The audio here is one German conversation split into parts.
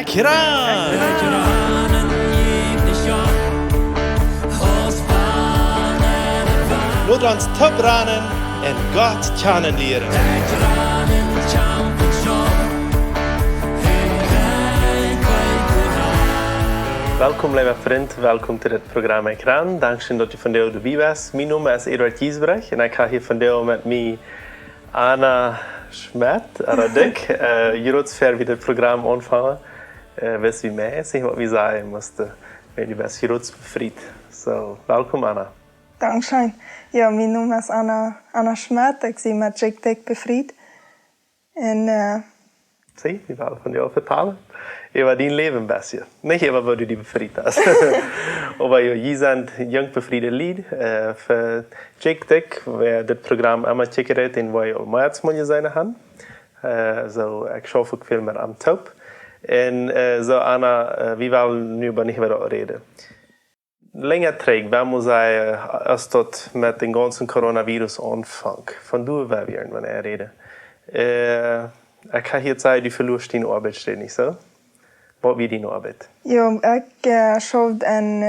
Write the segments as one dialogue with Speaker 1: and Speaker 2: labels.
Speaker 1: Ekjran! Laat ons topranen en God kennen leren.
Speaker 2: Welkom lieve vriend, welkom tot het programma ekjran. Dankzij dat je vandaag erbij was. Mijn naam is Eduard Giesbrecht en ik ga hier vandaag met mij Schmith, je wilt ver wie het programma ontvangen. Wist wie mij, zeg wat we zeggen moesten. Ben je best groot bevrijd. So, welkom Anna.
Speaker 3: Dankzij. Ja, mijn naam is Anna Schmith. Ik ben met Giesbrecht bevrijd. En
Speaker 2: Zie, wie wil van jou vertellen? Over dein Leben bisschen. Nicht über, wo du dich befreit hast. Aber je sind jung befriede Lied. Für Giesbrecht, wer das Programm einmal checken den wir auch mehrmals mal sein haben. So, ich schaffe auch viel mehr am Top. Und so, Anna, wir wollen nu über nicht wieder reden. Länger trägt, wenn man sagen, als dort mit dem ganzen Coronavirus anfängt. Von du, wer wir wenn reden. Ich kann hier sagen, du verlierst deine Arbeit, steht nicht so? Wat wie die Arbeit?
Speaker 3: Ja, ik arbeid in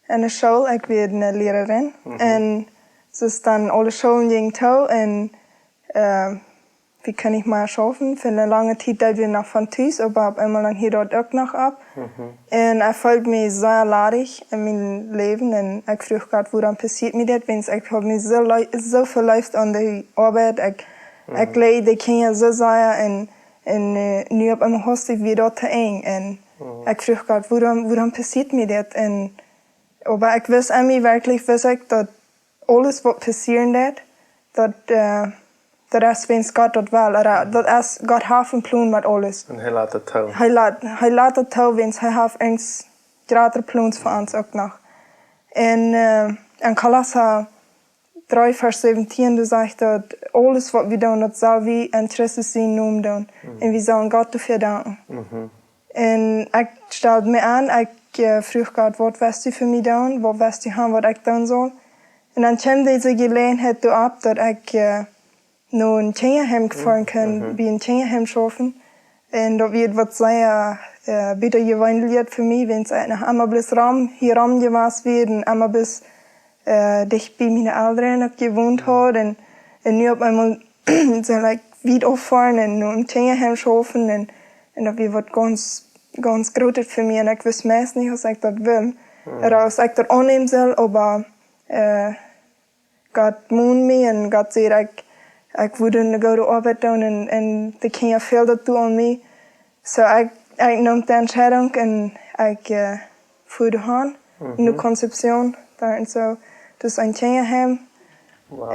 Speaker 3: een school. Ik ben een lerares. En dus dan alle scholen gingen toe. En wie kan ik maar arbeiten? Voor een lange tijd deed we nog van thuis. Maar op eenmaal lang hier dat ook nog op. En ik voelde me zeer ladig in mijn leven. En ik vroeg God, waarom passiert me dit? Want ik heb me zo verliefd aan de arbeid. Ik leid de kinderen zo zeer. En nu op een hoogte weer dat te eng. En ik vroeg God, waarom passiert me dit? En maar ik wist aan mij werkelijk dat alles wat passeren dat is wens God dat wel. Dat is God heeft een plan met alles.
Speaker 2: En hij laat het toe.
Speaker 3: Hij laat het toe, wens hij heeft een grotere plan voor ons ook nog. En Kolosser 3 vers 17, du zegt dat alles wat we doen, dat zal we in Christus zijn naam doen. En we zullen God dafür danken. En ik stelde me aan, ik vroeg God, wat wist u voor mij doen? Wat wist u aan wat ik doen zal? En dan kwam deze gelegenheid erop dat ik naar een Kjinjaheim gefahren kan, bij een Kjinjaheim schaffen. En dat werd wat zeer beter gewandeld voor mij, want ik nog einmal bis hier geweest werden, einmal bis dicht bij mijn ouderen ook gewoond had. En nu op eenmaal zal ik weer opvaren en naar een Kjinjaheim schaffen. En dat weer wat ganz groot is voor mij. En ik wist meest niet als ik dat wil. Als ik dat aannemen zal, maar God moest me en God zei ik wil een goede arbeid doen en de kinderen veel dat doen aan mij. Ik nam de entscheiding en ik voerde aan in de conception daar en zo. Dus een Kjinjaheim.
Speaker 2: Wow.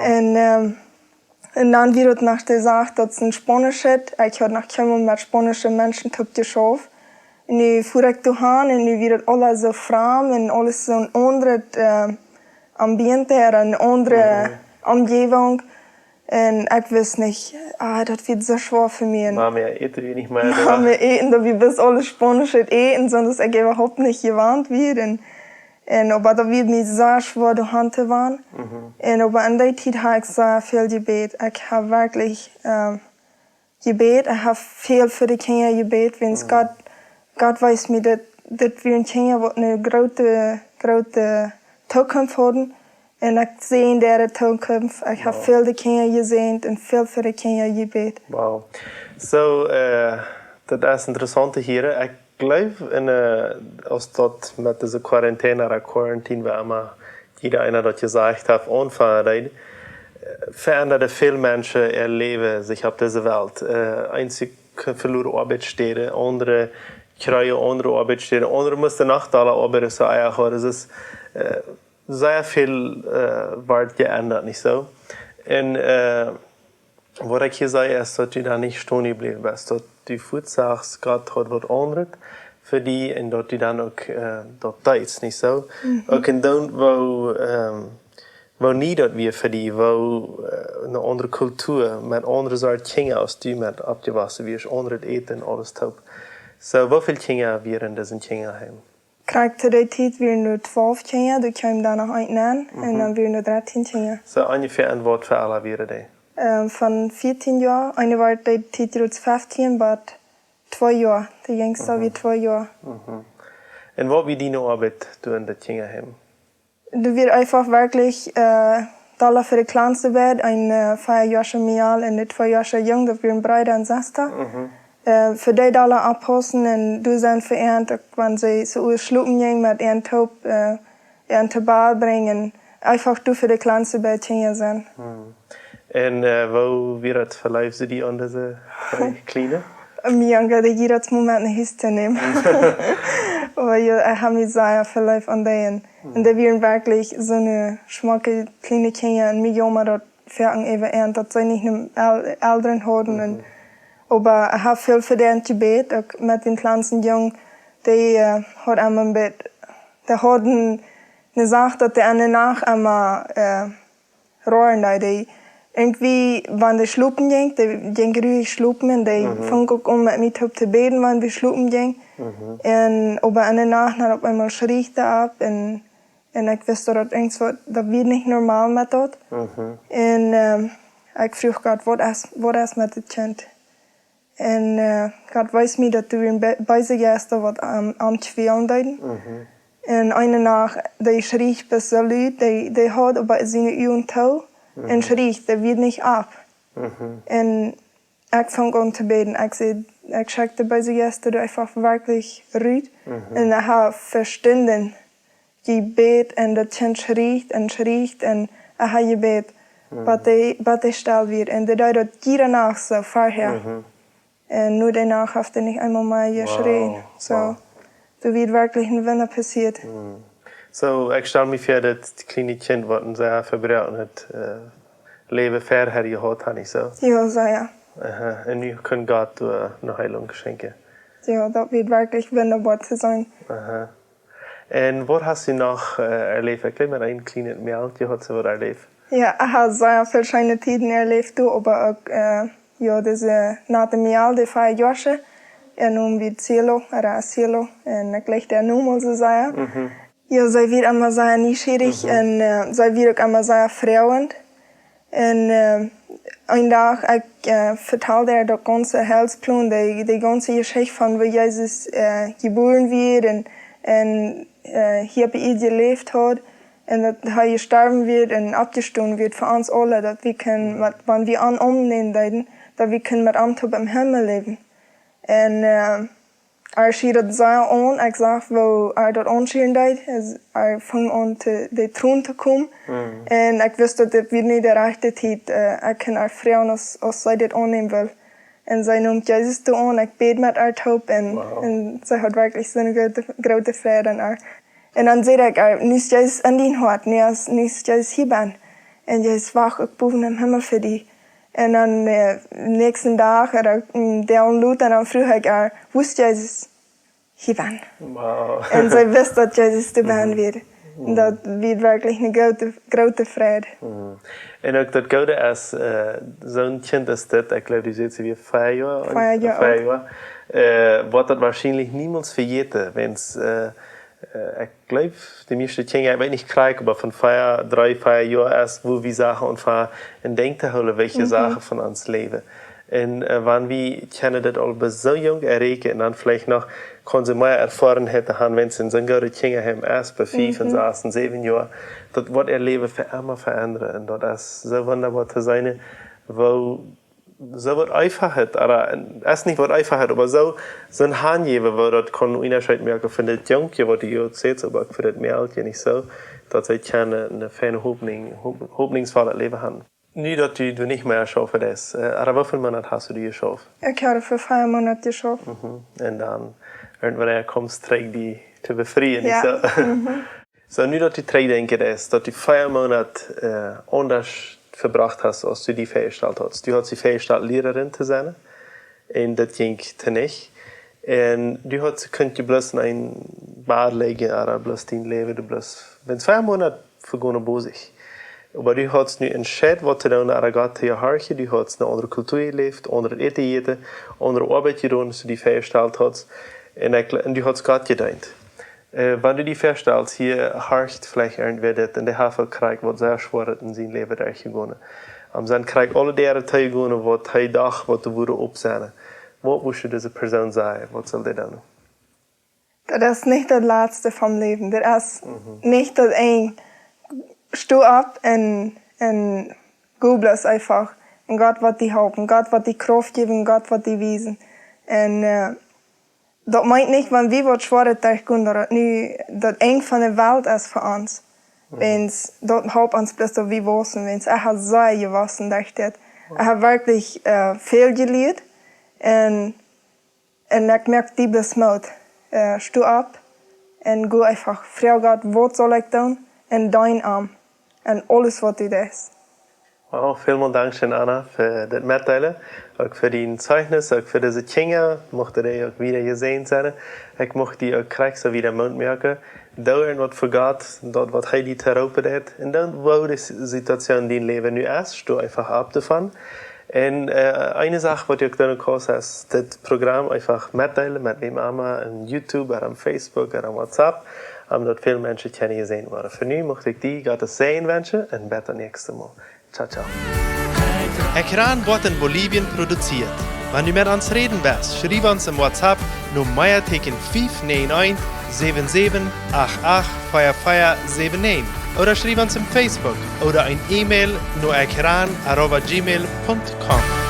Speaker 3: En dan werd het nog gezegd dat het een Spanisch is. Ik had nog helemaal met Spanische mensen geschaft. En nu voer ik doorheen en nu werd het alles zo vreemd en alles zo'n andere ambiente, een andere omgeving. En ik wist niet, dat wordt zo zwaar voor mij.
Speaker 2: Maar meer eten we niet meer.
Speaker 3: Maar meer eten, dat we best alles Spanisch eten, zodat ik überhaupt niet gewend werd. Maar dat werd me zo zwaar door hand te waan. Maar in die tijd heb ik zo veel gebed. Ik heb werkelijk gebed. Ik heb veel voor de kinderen gebed. Want God wijst me dat we een kinderen wat een grote toekomst hadden. En ik zie in deze toekomst. Ik heb veel de kinderen gezien en veel voor de kinderen gebed.
Speaker 2: Wow. So, dat is interessant hier. Ik geloof, als dat met deze quarantaine waar immer jeder einer dat gezegd heeft, aanvangen, veränderte veel mensen ihr Leben sich auf dieser Welt. Einzig verloren Arbeitsstellen, andere krijgen andere Arbeitsstellen, andere müssen Nachteile arbeiten, so eigenlijk. Es ist sehr viel wird geändert, nicht so? Und was ich hier sage, ist, dass du da nicht stehen geblieben bist, dass du voetsagst, Gott hat was anderes für dich und dass du dann auch dort deitst, nicht so? Ook in dan, wo nie dat wir für dich, wo eine andere Kultur, mit anderen Sorten Kinder als du mit abgewassen wirst, anderes Eten, alles top. So, wie viele Kinder wir in diesem Kjinjaheim?
Speaker 3: Krijg te die tijd weer nu 12 kinderen, dan kwam daar nog een aan en dan weer nu 13 kinderen.
Speaker 2: So ungefähr ein Wort für alle wäre die?
Speaker 3: Van 14 jaar, eine war die tijd 15, maar 2 Jahre. Der jüngste wie 2 Jahre.
Speaker 2: Und was wird deine Arbeit in der Kjinjaheim?
Speaker 3: Du wirst einfach wirklich Dollar für die kleinste Welt, ein 4 Jahre mehr und ein 2 Jahre jung, das wir ein Bruder und Schwester. Für die Dollar abholen und du sind verehrt, wenn sie so schlupen gehen mit ihren Taub, ihren Tabal bringen. Einfach du für die kleinste Welt hier sind.
Speaker 2: Und wo wird das verläuft sie die an diese Kleine?
Speaker 3: Mir angeht jedes Moment eine Histe nehmen. Aber ich habe mich sehr verläuft an denen. Und die werden wirklich so eine schmacke kleine Kinder und mir jammer dort fertig eben dass sie nicht mehr Eltern haben. Aber ich habe viel für den Gebet, auch mit den kleinen Jungen, die hat einmal ein bisschen, die hatten eine Sache, dass die eine Nacht einmal rohren, die irgendwie, wenn die schlupen ging, die gingen ruhig schlupen und die fangen auch an mit mir zu beten, wenn wir schlupen gingen. Und aber eine Nacht hat auf einmal schrie da ab und ich wusste, dass irgendwas, das wird nicht normal mit dort. Und ich frug Gott, was ist mit dem Kind? Und Gott weiß mir, dass du in beide Gäste was am Quälen deuten. Und eine Nacht, die schrie bis so laut, die hat aber seine Augen zu und schrie, der wird nicht ab. Und ich fang an zu beten. Ich schaute beide Gäste, du einfach wirklich ruhig. Und ich habe verstanden, Gebet und das Kind schrie und ich habe gebet, was die still wird. Und das hat jede Nacht so vorher. Und nur danach hat er nicht einmal mehr geschrien. So, da wird wirklich ein Wunder passiert.
Speaker 2: So, ich stelle mir vor, dass die kleine Kind, was ein sehr verbreitet Leben vorher gehabt hat, nicht so?
Speaker 3: Ja, so ja.
Speaker 2: Und wir können Gott eine Heilung schenken.
Speaker 3: Ja, das wird wirklich wunderbar zu sein.
Speaker 2: Und was hast du noch erlebt? Ich glaube, ein kleines Mädchen hat so erlebt.
Speaker 3: Ja, ich habe sehr viele schöne Zeiten erlebt, aber auch ja, diese nach dem Jahr, die 4 Jahre, nun wie Cielo, Cielo, und ich lege der Nummer so sagen. Ja, sie wird immer sehr neugierig und sie wird auch immer sehr freuend. Und ein Tag, ich vertalte ihr das ganze Heilsplan, die ganze Geschichte von, wie Jesus geboren wird und hier bei ihm gelebt hat. Und dass er gestorben wird und abgestorben wird für uns alle, dass wir können, wenn wir an umnehmen, dass wir können mit ihm im Himmel leben. Und schied das sehr an, ich sag, wo das anschieden deed, fing an, die Thron zu kommen. Und ich wusste, dass wir nicht die rechte Zeit, ich kann Frauen, als sie das annehmen will. Und sie nimmt Jesus an, ich bete mit ihr taub und sie hat wirklich so eine große Freude an ihr. Und dann sehe ich, nicht Jesus an den Hort, nicht Jesus hier bin. Und Jesus wach auch boven im Himmel für die. Und dann nächsten Tag, der und dann früh ich, wusste Jesus hier bin. Und sie wusste, dass Jesus da bin wird. Und das wird wirklich eine große Freude.
Speaker 2: Und auch das Gute ist, so ein Kind ist das, ich glaube, du siehst wie 4 Jahre.
Speaker 3: 4 Jahre.
Speaker 2: Wird das wahrscheinlich niemals vergessen, wenn es, ich glaube, die meisten Kinder, ich weiß nicht kriegen, aber von 3, 4 Jahren erst, wo wir Sachen und denken holen, welche Sachen von uns leben. Und wenn wir kennen das alles so jung erregen und dann vielleicht noch, kann sie mehr erfahren hätte haben, wenn sie in so einem Kjinjaheim erst bei 5, 6, 7 Jahren, das wird ihr Leben für immer verändern. Und das ist so wunderbar zu sein, wo so wird einfacher, oder erst nicht wird einfacher, aber so ein Handgeber, wo das kann Unterschied merken von den Jungen, wo die jetzt sieht, aber für das Mädchen nicht so, dass sie eine feine hoffnungsvolle Leben haben. Nicht, dass du nicht mehr schaffen das, aber wie viele Monate hast du geschafft?
Speaker 3: Ich habe für 4 Monate geschafft.
Speaker 2: Und dann irgendwann kommst du die zu befreien.
Speaker 3: Ja.
Speaker 2: So, nicht, dass du denken, dass du 4 Monate anders verbracht hast, als du die festgestellt hast. Du hast die festgestellt, Lehrerin zu sein. Und das ging nicht. Und du könntest bloß in ein Bad legen, oder bloß dein Leben, du bloß, wenn 2 Monate vergehen, bosig. Aber du hast nu entschieden, was du dann an Gott zu harchen. Du hast eine andere Kultur gelebt, andere Eten, andere Arbeit getan, als du die festgestellt hast. Und du hast Gott gedient. Wenn du die feststellst, hier harcht vielleicht irgendwer das, und der Hafer kriegt, was sehr schwer in sein Leben durchgegangen. Dann kriegt alle die Tage, was er dachte, was du würde absehen. wat moest deze persoon zijn? Wat zal die doen?
Speaker 3: Dat is niet het laatste van leven. Dat is niet dat een stu op en google es einfach. En God wat die helpen, God wat die kracht geven, God wat die wijzen. En dat meint niet, want wie wordt zwaar tegenkomen dat het nu dat een van de wereld is voor ons. Wens dat helpt ons best dat we wissen. Wens ik heb zeer gewassen, dacht ik. Ik heb wirklich veel geleerd. En ik merk die besmut. Stu op en go einfach. Vraag God, wat zal ik doen? En dein arm. En alles wat u doet.
Speaker 2: Wow, vielen Dank schön, Anna, für das Mitteilen. Auch für die Zeugnis, auch für diese Kinder. Mochte die auch wieder gesehen sein. Ich mochte die auch kriegen, so wieder Mund merken. Dauern wat voor Gott, dat wat hij die teropen deed. En dan wou de situatie die in leven nu is, sto einfach ab davon. En eine Sache, wat ik dan ook kost, is dit programma einfach mitteilen met mijn mama en YouTube, en Facebook, en WhatsApp. Dat veel mensen kunnen gezien worden. Voor nu mocht ik die Gottes zegen wensen en tot het nächste Mal. Ciao, ciao.
Speaker 1: Ekjran wordt in Bolivien produziert. Wenn du mit uns reden willst, schreib uns im WhatsApp nur Meierteken 591 77 88 4479 oder schreib uns im Facebook oder ein E-Mail nur ekjran@gmail.com.